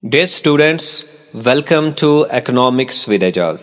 Dear students, welcome to Economics with Ejaz.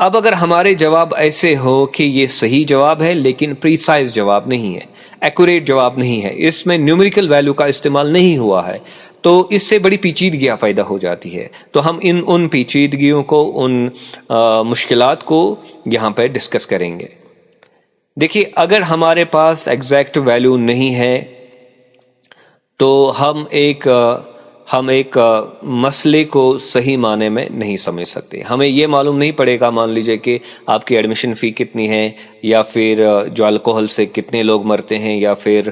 اب اگر ہمارے جواب ایسے ہو کہ یہ صحیح جواب ہے لیکن پریسائز جواب نہیں ہے، ایکوریٹ جواب نہیں ہے، اس میں نیومیریکل ویلیو کا استعمال نہیں ہوا ہے، تو اس سے بڑی پیچیدگیاں پیدا ہو جاتی ہے. تو ہم ان پیچیدگیوں کو، ان مشکلات کو یہاں پہ ڈسکس کریں گے. دیکھیے، اگر ہمارے پاس ایگزیکٹ ویلیو نہیں ہے تو ہم ایک مسئلے کو صحیح معنی میں نہیں سمجھ سکتے. ہمیں یہ معلوم نہیں پڑے گا، مان لیجئے کہ آپ کی ایڈمیشن فی کتنی ہے، یا پھر جو الکوہل سے کتنے لوگ مرتے ہیں، یا پھر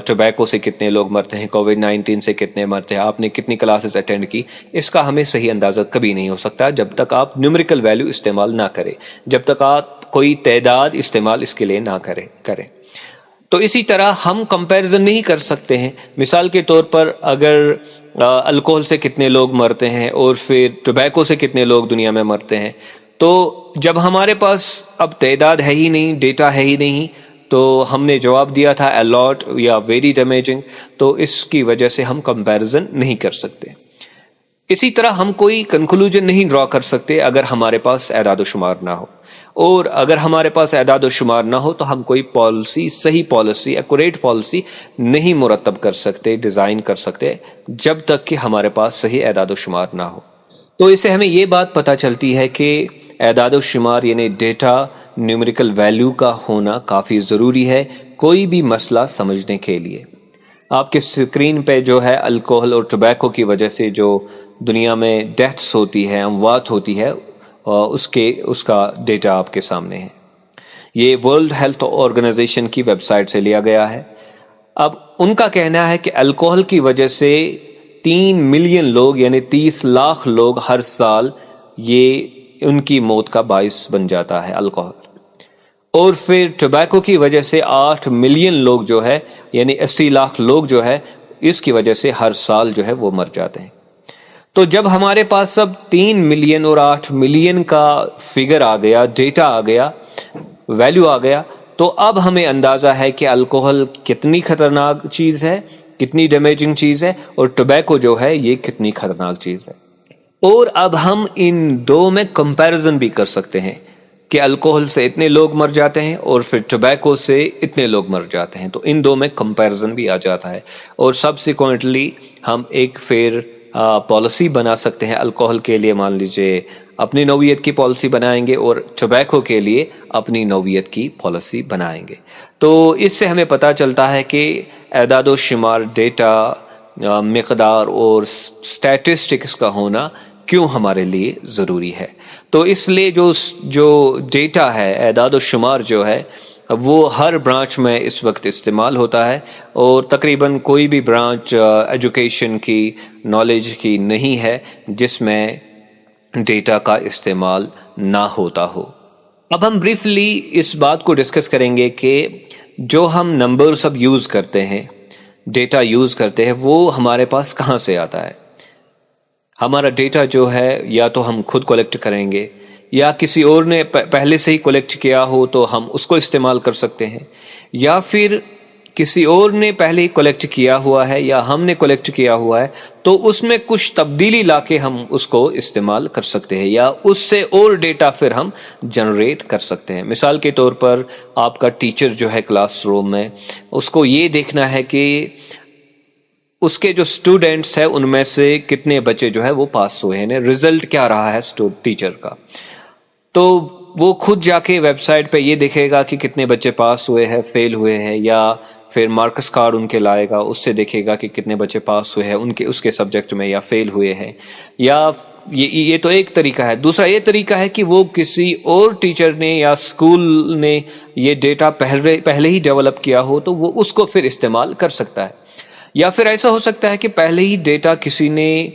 ٹوبیکو سے کتنے لوگ مرتے ہیں، کووڈ-19 سے کتنے مرتے ہیں، آپ نے کتنی کلاسز اٹینڈ کی. اس کا ہمیں صحیح اندازہ کبھی نہیں ہو سکتا جب تک آپ نیومیریکل ویلیو استعمال نہ کریں، جب تک آپ کوئی تعداد استعمال اس کے لیے نہ کریں. تو اسی طرح ہم کمپیریزن نہیں کر سکتے ہیں. مثال کے طور پر اگر الکوہل سے کتنے لوگ مرتے ہیں اور پھر ٹوبیکو سے کتنے لوگ دنیا میں مرتے ہیں، تو جب ہمارے پاس اب تعداد ہے ہی نہیں، ڈیٹا ہے ہی نہیں، تو ہم نے جواب دیا تھا a lot یا ویری ڈیمیجنگ، تو اس کی وجہ سے ہم کمپیریزن نہیں کر سکتے. اسی طرح ہم کوئی کنکلوژن نہیں ڈرا کر سکتے اگر ہمارے پاس اعداد و شمار نہ ہو، اور اگر ہمارے پاس اعداد و شمار نہ ہو تو ہم کوئی پالیسی، صحیح پالیسی، ایکوریٹ پالیسی نہیں مرتب کر سکتے، ڈیزائن کر سکتے، جب تک کہ ہمارے پاس صحیح اعداد و شمار نہ ہو. تو اس سے ہمیں یہ بات پتہ چلتی ہے کہ اعداد و شمار یعنی ڈیٹا، نیومیریکل ویلیو کا ہونا کافی ضروری ہے کوئی بھی مسئلہ سمجھنے کے لیے. آپ کے اسکرین پہ جو ہے الکوہل اور ٹوبیکو کی وجہ سے جو دنیا میں ڈیتھس ہوتی ہے، اموات ہوتی ہے، اس کا ڈیٹا آپ کے سامنے ہے. یہ ورلڈ ہیلتھ آرگنائزیشن کی ویب سائٹ سے لیا گیا ہے. اب ان کا کہنا ہے کہ الکوہل کی وجہ سے 3 ملین لوگ یعنی 30 لاکھ لوگ ہر سال یہ ان کی موت کا باعث بن جاتا ہے الکوہل. اور پھر ٹوبیکو کی وجہ سے 8 ملین لوگ جو ہے یعنی 80 لاکھ لوگ جو ہے اس کی وجہ سے ہر سال جو ہے وہ مر جاتے ہیں. تو جب ہمارے پاس اب 3 ملین اور 8 ملین کا فگر آ گیا، ڈیٹا آ گیا، ویلیو آ گیا، تو اب ہمیں اندازہ ہے کہ الکوہل کتنی خطرناک چیز ہے، کتنی ڈیمیجنگ چیز ہے، اور ٹوبیکو جو ہے یہ کتنی خطرناک چیز ہے. اور اب ہم ان دو میں کمپیریزن بھی کر سکتے ہیں کہ الکوہل سے اتنے لوگ مر جاتے ہیں اور پھر ٹوبیکو سے اتنے لوگ مر جاتے ہیں. تو ان دو میں کمپیریزن بھی آ جاتا ہے، اور سبسیکوئنٹلی ہم ایک پھر پالیسی بنا سکتے ہیں الکوہل کے لیے. مان لیجئے اپنی نوعیت کی پالیسی بنائیں گے اور ٹوبیکو کے لیے اپنی نوعیت کی پالیسی بنائیں گے. تو اس سے ہمیں پتہ چلتا ہے کہ اعداد و شمار، ڈیٹا، مقدار اور سٹیٹسٹکس کا ہونا کیوں ہمارے لیے ضروری ہے. تو اس لیے جو ڈیٹا ہے، اعداد و شمار جو ہے، وہ ہر برانچ میں اس وقت استعمال ہوتا ہے، اور تقریباً کوئی بھی برانچ ایجوکیشن کی، نالج کی نہیں ہے جس میں ڈیٹا کا استعمال نہ ہوتا ہو. اب ہم بریفلی اس بات کو ڈسکس کریں گے کہ جو ہم نمبرز اب یوز کرتے ہیں، ڈیٹا یوز کرتے ہیں، وہ ہمارے پاس کہاں سے آتا ہے. ہمارا ڈیٹا جو ہے یا تو ہم خود کلیکٹ کریں گے، یا کسی اور نے پہلے سے ہی کلیکٹ کیا ہو تو ہم اس کو استعمال کر سکتے ہیں، یا پھر کسی اور نے پہلے ہی کلیکٹ کیا ہوا ہے یا ہم نے کلیکٹ کیا ہوا ہے تو اس میں کچھ تبدیلی لا کے ہم اس کو استعمال کر سکتے ہیں، یا اس سے اور ڈیٹا پھر ہم جنریٹ کر سکتے ہیں. مثال کے طور پر آپ کا ٹیچر جو ہے کلاس روم میں، اس کو یہ دیکھنا ہے کہ اس کے جو اسٹوڈینٹس ہیں ان میں سے کتنے بچے جو ہے وہ پاس ہوئے ہیں، رزلٹ کیا رہا ہے ٹیچر کا. تو وہ خود جا کے ویب سائٹ پہ یہ دیکھے گا کہ کتنے بچے پاس ہوئے ہیں، فیل ہوئے ہیں، یا پھر مارکس کارڈ ان کے لائے گا، اس سے دیکھے گا کہ کتنے بچے پاس ہوئے ہیں اس کے سبجیکٹ میں یا فیل ہوئے ہیں. یا یہ تو ایک طریقہ ہے. دوسرا یہ طریقہ ہے کہ وہ کسی اور ٹیچر نے یا اسکول نے یہ ڈیٹا پہلے ہی ڈیولپ کیا ہو تو وہ اس کو پھر استعمال کر سکتا ہے. یا پھر ایسا ہو سکتا ہے کہ پہلے ہی ڈیٹا کسی نے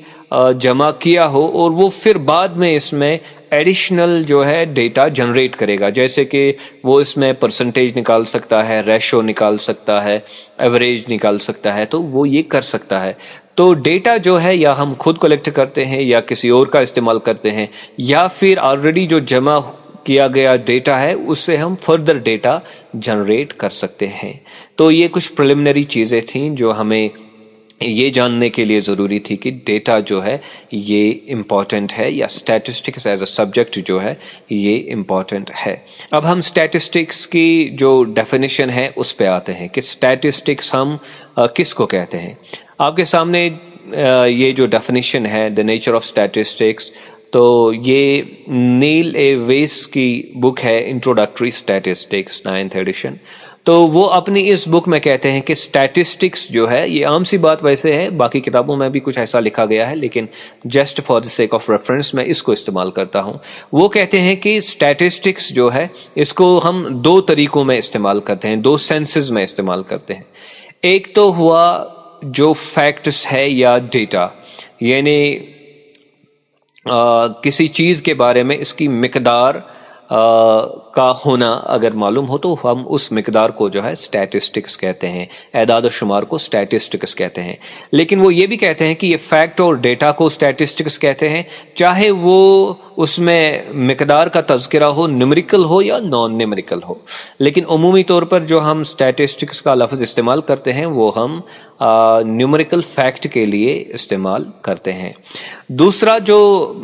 جمع کیا ہو اور وہ پھر بعد میں اس میں ایڈیشنل جو ہے ڈیٹا جنریٹ کرے گا، جیسے کہ وہ اس میں پرسنٹیج نکال سکتا ہے، ریشو نکال سکتا ہے، ایوریج نکال سکتا ہے، تو وہ یہ کر سکتا ہے. تو ڈیٹا جو ہے یا ہم خود کلیکٹ کرتے ہیں یا کسی اور کا استعمال کرتے ہیں، یا پھر آلریڈی جو جمع کیا گیا ڈیٹا ہے اس سے ہم فردر ڈیٹا جنریٹ کر سکتے ہیں. تو یہ کچھ پریلیمنری چیزیں تھیں جو ہمیں یہ جاننے کے لیے ضروری تھی کہ ڈیٹا جو ہے یہ امپورٹنٹ ہے یا اسٹیٹسٹکس ایز اے سبجیکٹ جو ہے یہ امپورٹنٹ ہے. اب ہم اسٹیٹسٹکس کی جو ڈیفینیشن ہے اس پہ آتے ہیں کہ اسٹیٹسٹکس ہم کس کو کہتے ہیں. آپ کے سامنے یہ جو ڈیفینیشن ہے دا نیچر آف اسٹیٹسٹکس، تو یہ نیل اے ویس کی بک ہے انٹروڈکٹری اسٹیٹسٹکس 9th ایڈیشن. تو وہ اپنی اس بک میں کہتے ہیں کہ اسٹیٹسٹکس جو ہے یہ عام سی بات ویسے ہے، باقی کتابوں میں بھی کچھ ایسا لکھا گیا ہے لیکن just for the sake of reference میں اس کو استعمال کرتا ہوں. وہ کہتے ہیں کہ اسٹیٹسٹکس جو ہے اس کو ہم دو طریقوں میں استعمال کرتے ہیں، دو سینسز میں استعمال کرتے ہیں. ایک تو ہوا جو فیکٹس ہے یا ڈیٹا، یعنی کسی چیز کے بارے میں اس کی مقدار کا ہونا اگر معلوم ہو تو ہم اس مقدار کو جو ہے اسٹیٹسٹکس کہتے ہیں، اعداد و شمار کو اسٹیٹسٹکس کہتے ہیں. لیکن وہ یہ بھی کہتے ہیں کہ یہ فیکٹ اور ڈیٹا کو اسٹیٹسٹکس کہتے ہیں، چاہے وہ اس میں مقدار کا تذکرہ ہو، نیومریکل ہو یا نان نیومریکل ہو. لیکن عمومی طور پر جو ہم اسٹیٹسٹکس کا لفظ استعمال کرتے ہیں وہ ہم نیومریکل فیکٹ کے لیے استعمال کرتے ہیں. دوسرا جو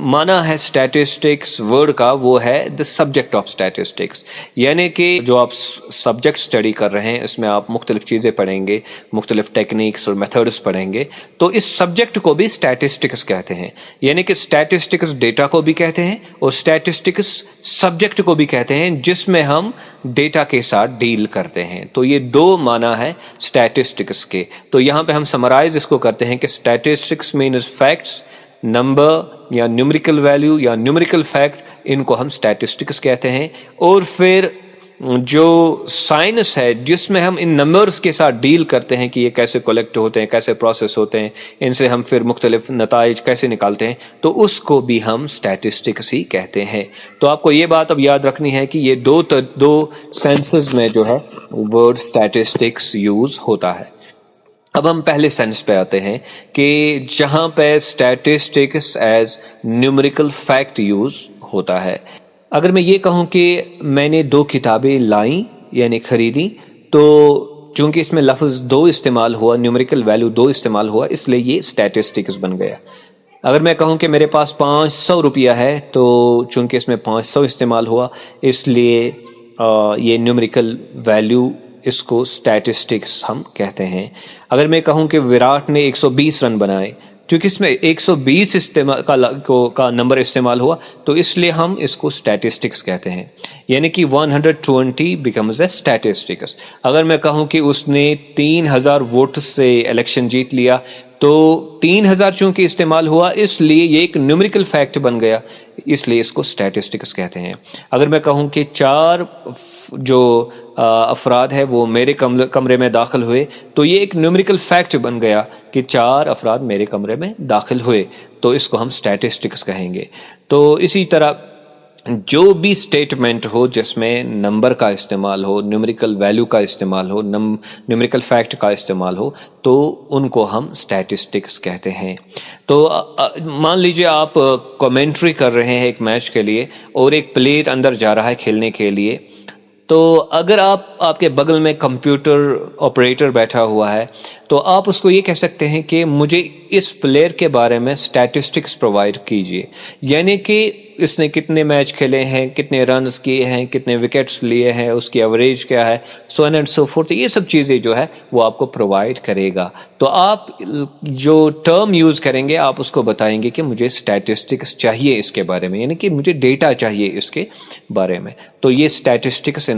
معنی ہے اسٹیٹسٹکس ورڈ کا وہ ہے دا سبجیکٹ آف اسٹیٹسٹکس، یعنی کہ جو آپ سبجیکٹ اسٹڈی کر رہے ہیں اس میں آپ مختلف چیزیں پڑھیں گے، مختلف ٹیکنیکس اور میتھڈس پڑھیں گے، تو اس سبجیکٹ کو بھی اسٹیٹسٹکس کہتے ہیں. یعنی کہ اسٹیٹسٹکس ڈیٹا کو بھی کہتے ہیں اور اسٹیٹسٹکس سبجیکٹ کو بھی کہتے ہیں جس میں ہم ڈیٹا کے ساتھ ڈیل کرتے ہیں. تو یہ دو معنی ہے اسٹیٹسٹکس کے. تو یہاں پہ ہم سمرائز اس کو کرتے ہیں کہ اسٹیٹسٹکس مینز فیکٹس، نمبر یا نیومریکل ویلیو یا نیومریکل فیکٹ، ان کو ہم اسٹیٹسٹکس کہتے ہیں. اور پھر جو سائنس ہے جس میں ہم ان نمبرز کے ساتھ ڈیل کرتے ہیں کہ یہ کیسے کلیکٹ ہوتے ہیں، کیسے پروسیس ہوتے ہیں، ان سے ہم پھر مختلف نتائج کیسے نکالتے ہیں، تو اس کو بھی ہم اسٹیٹسٹکس ہی کہتے ہیں. تو آپ کو یہ بات اب یاد رکھنی ہے کہ یہ دو سینسز میں جو ہے ورڈ اسٹیٹسٹکس یوز ہوتا ہے. اب ہم پہلے سینس پہ آتے ہیں کہ جہاں پہ statistics as numerical fact use ہوتا ہے. اگر میں یہ کہوں کہ میں نے 2 کتابیں لائیں یعنی خریدی، تو چونکہ اس میں لفظ 2 استعمال ہوا، نیومریکل ویلیو 2 استعمال ہوا، اس لیے یہ اسٹیٹسٹکس بن گیا. اگر میں کہوں کہ میرے پاس 500 روپیہ ہے، تو چونکہ اس میں 500 استعمال ہوا اس لیے یہ نیومریکل ویلیو، اس کو اسٹیٹسٹکس ہم کہتے ہیں. اگر میں کہوں کہ وراٹ نے 120 رن بنائے، چونکہ اس میں 120 کا نمبر استعمال ہوا تو اس لیے ہم اس کو اسٹیٹسٹکس کہتے ہیں، یعنی کہ 120 بیکمز اے اسٹیٹسٹکس. اگر میں کہوں کہ اس نے 3000 ووٹ سے الیکشن جیت لیا، تو 3000 چونکہ استعمال ہوا اس لیے یہ ایک نیومریکل فیکٹ بن گیا، اس لیے اس کو اسٹیٹسٹکس کہتے ہیں. اگر میں کہوں کہ 4 جو افراد ہے وہ میرے کمرے میں داخل ہوئے، تو یہ ایک نیومریکل فیکٹ بن گیا کہ 4 افراد میرے کمرے میں داخل ہوئے، تو اس کو ہم اسٹیٹسٹکس کہیں گے. تو اسی طرح جو بھی اسٹیٹمنٹ ہو جس میں نمبر کا استعمال ہو، نیومریکل ویلیو کا استعمال ہو، نیومریکل فیکٹ کا استعمال ہو، تو ان کو ہم اسٹیٹسٹکس کہتے ہیں. تو مان لیجئے آپ کمنٹری کر رہے ہیں ایک میچ کے لیے اور ایک پلیئر اندر جا رہا ہے کھیلنے کے لیے، تو اگر آپ کے بغل میں کمپیوٹر آپریٹر بیٹھا ہوا ہے تو آپ اس کو یہ کہہ سکتے ہیں کہ مجھے اس پلیئر کے بارے میں اسٹیٹسٹکس پرووائڈ کیجئے، یعنی کہ اس نے کتنے میچ کھیلے ہیں، کتنے رنز کیے ہیں، کتنے وکٹس لیے ہیں، اس کی ایوریج کیا ہے، سو اینڈ سو فورتھ، یہ سب چیزیں جو ہے وہ آپ کو پرووائڈ کرے گا. تو آپ جو ٹرم یوز کریں گے آپ اس کو بتائیں گے کہ مجھے اسٹیٹسٹکس چاہیے اس کے بارے میں، یعنی کہ مجھے ڈیٹا چاہیے اس کے بارے میں. تو یہ statistics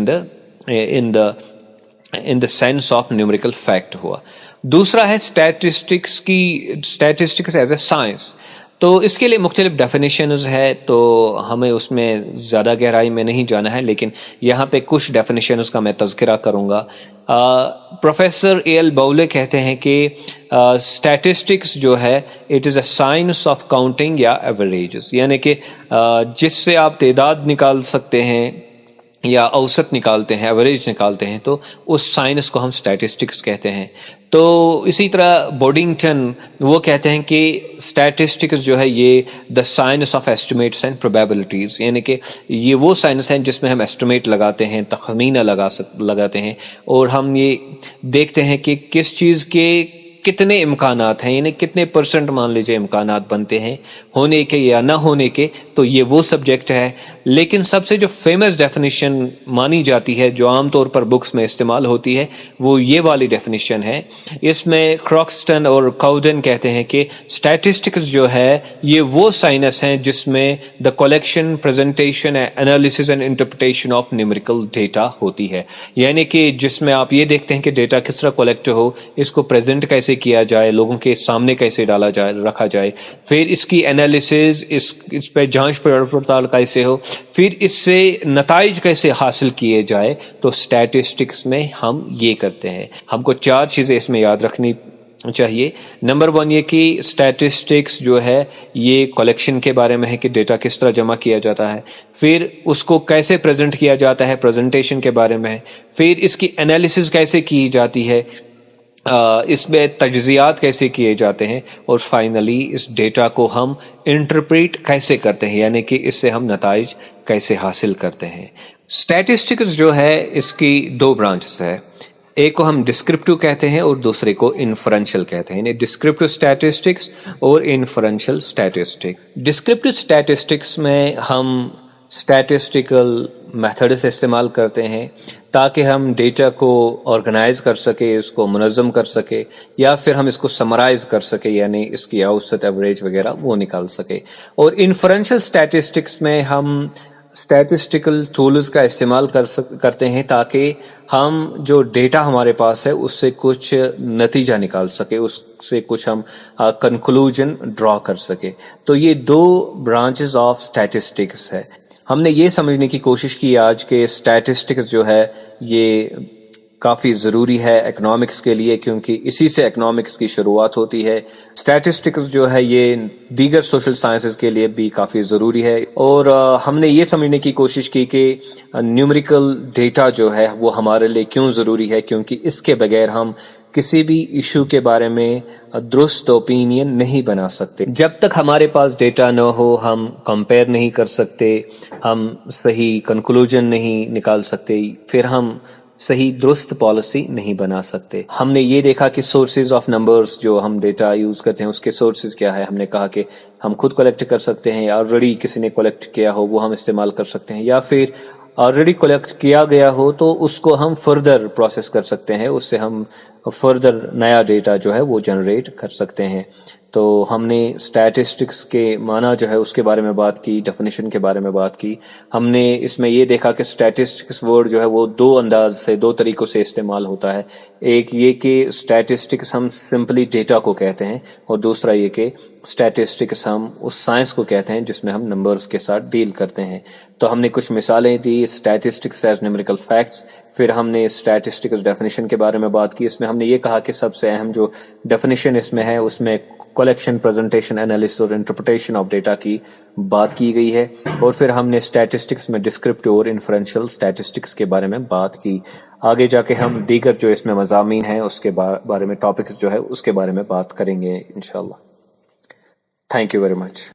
in the sense of numerical fact ہوا. دوسرا ہے اسٹیٹسٹکس ایز اے سائنس. تو اس کے لیے مختلف ڈیفینیشنز ہے، تو ہمیں اس میں زیادہ گہرائی میں نہیں جانا ہے، لیکن یہاں پہ کچھ ڈیفینیشنز کا میں تذکرہ کروں گا. پروفیسر اے ایل باؤلے کہتے ہیں کہ اسٹیٹسٹکس جو ہے it is a science of counting یا ایوریجز، یعنی کہ جس سے آپ تعداد نکال سکتے ہیں یا اوسط نکالتے ہیں، ایوریج نکالتے ہیں، تو اس سائنس کو ہم اسٹیٹسٹکس کہتے ہیں. تو اسی طرح بوڈنگٹن وہ کہتے ہیں کہ اسٹیٹسٹکس جو ہے یہ the science of estimates and probabilities, یعنی کہ یہ وہ سائنس ہے جس میں ہم ایسٹیمیٹ لگاتے ہیں، تخمینہ لگاتے ہیں، اور ہم یہ دیکھتے ہیں کہ کس چیز کے کتنے امکانات ہیں، یعنی کتنے پرسنٹ مان لیجئے امکانات بنتے ہیں ہونے کے یا نہ ہونے کے، تو یہ وہ سبجیکٹ ہے۔ لیکن سب سے جو فیمس ڈیفینیشن مانی جاتی ہے، جو عام طور پر بکس میں استعمال ہوتی ہے، وہ یہ والی ڈیفینیشن ہے۔ اس میں کراکسٹن اور کاؤڈن کہتے ہیں کہ اسٹیٹسٹکس جو ہے یہ وہ سائنس ہیں جس میں the collection, presentation, analysis and interpretation of numerical data ہوتی ہے، یعنی کہ جس میں آپ یہ دیکھتے ہیں کہ ڈیٹا کس طرح کلیکٹ ہو، اس کو پریزنٹ کیسے کیا جائے، لوگوں کے سامنے کیسے ڈالا جائے، رکھا جائے، پھر اس کی انالیسز، اس پہ جانچ پڑتال کیسے ہو، پھر اس سے نتائج کیسے حاصل کیے جائے۔ تو اسٹیٹسٹکس میں ہم یہ کرتے ہیں۔ ہم کو 4 چیزیں اس میں یاد رکھنی چاہیے۔ نمبر 1 یہ کہ اسٹیٹسٹکس جو ہے یہ کلیکشن کے بارے میں ہے کہ ڈیٹا کس طرح جمع کیا جاتا ہے، پھر اس کو کیسے پریزنٹ کیا جاتا ہے، پریزنٹیشن کے بارے میں ہے، پھر اس کی انالیسز کیسے کی جاتی ہے، اس میں تجزیات کیسے کیے جاتے ہیں، اور فائنلی اس ڈیٹا کو ہم انٹرپریٹ کیسے کرتے ہیں، یعنی کہ اس سے ہم نتائج کیسے حاصل کرتے ہیں۔ اسٹیٹسٹکس جو ہے اس کی 2 برانچز ہے، ایک کو ہم ڈسکرپٹیو کہتے ہیں اور دوسرے کو انفرنشل کہتے ہیں، یعنی ڈسکرپٹیو اسٹیٹسٹکس اور انفرنشل اسٹیٹسٹکس۔ ڈسکرپٹیو اسٹیٹسٹکس میں ہم اسٹیٹسٹیکل میتھڈز استعمال کرتے ہیں تاکہ ہم ڈیٹا کو آرگنائز کر سکے، اس کو منظم کر سکے، یا پھر ہم اس کو سمرائز کر سکے، یعنی اس کی اوسط، ایوریج وغیرہ وہ نکال سکے۔ اور انفرنشل اسٹیٹسٹکس میں ہم اسٹیٹسٹیکل ٹولز کا استعمال کرتے ہیں تاکہ ہم جو ڈیٹا ہمارے پاس ہے اس سے کچھ نتیجہ نکال سکے، اس سے کچھ ہم کنکلوژن ڈرا کر سکے۔ تو یہ 2 برانچز آف اسٹیٹسٹکس ہے۔ ہم نے یہ سمجھنے کی کوشش کی آج کہ اسٹیٹسٹکس جو ہے یہ کافی ضروری ہے اکنامکس کے لیے، کیونکہ اسی سے اکنامکس کی شروعات ہوتی ہے۔ اسٹیٹسٹکس جو ہے یہ دیگر سوشل سائنسز کے لیے بھی کافی ضروری ہے، اور ہم نے یہ سمجھنے کی کوشش کی کہ نیومیریکل ڈیٹا جو ہے وہ ہمارے لیے کیوں ضروری ہے، کیونکہ اس کے بغیر ہم کسی بھی ایشو کے بارے میں درست اوپینین نہیں بنا سکتے۔ جب تک ہمارے پاس ڈیٹا نہ ہو ہم کمپیئر نہیں کر سکتے، ہم صحیح کنکلوژن نہیں نکال سکتے، پھر ہم صحیح درست پالیسی نہیں بنا سکتے۔ ہم نے یہ دیکھا کہ سورسز آف نمبرز جو ہم ڈیٹا یوز کرتے ہیں اس کے سورسز کیا ہے۔ ہم نے کہا کہ ہم خود کلیکٹ کر سکتے ہیں، یا آلریڈی کسی نے کلیکٹ کیا ہو وہ ہم استعمال کر سکتے ہیں، یا پھر آلریڈی کلیکٹ کیا گیا ہو تو اس کو ہم فردر پروسیس کر سکتے ہیں، اس سے ہم فردر نیا ڈیٹا جو ہے وہ جنریٹ کر سکتے ہیں۔ تو ہم نے اسٹیٹسٹکس کے معنی جو ہے اس کے بارے میں بات کی، ڈیفینیشن کے بارے میں بات کی۔ ہم نے اس میں یہ دیکھا کہ اسٹیٹسٹکس ورڈ جو ہے وہ 2 انداز سے، 2 طریقوں سے استعمال ہوتا ہے۔ ایک یہ کہ اسٹیٹسٹکس ہم سمپلی ڈیٹا کو کہتے ہیں، اور دوسرا یہ کہ اسٹیٹسٹکس ہم اس سائنس کو کہتے ہیں جس میں ہم نمبرز کے ساتھ ڈیل کرتے ہیں۔ تو ہم نے کچھ مثالیں دی، اسٹیٹسٹکس ایز نیومیریکل فیکٹس، پھر ہم نے اسٹیٹسٹکس ڈیفینیشن کے بارے میں بات کی۔ اس میں ہم نے یہ کہا کہ سب سے اہم جو ڈیفینیشن اس میں ہے اس میں کلیکشن، پریزنٹیشن، انالیسس اور انٹرپریٹیشن آف ڈیٹا کی بات کی گئی ہے، اور پھر ہم نے اسٹیٹسٹکس میں ڈسکرپٹیو اور انفرنشل اسٹیٹسٹکس کے بارے میں بات کی۔ آگے جا کے ہم دیگر جو اس میں مضامین ہیں اس کے بارے میں ٹاپکس جو ہے اس کے بارے میں بات کریں گے انشاءاللہ۔ Thank you very much.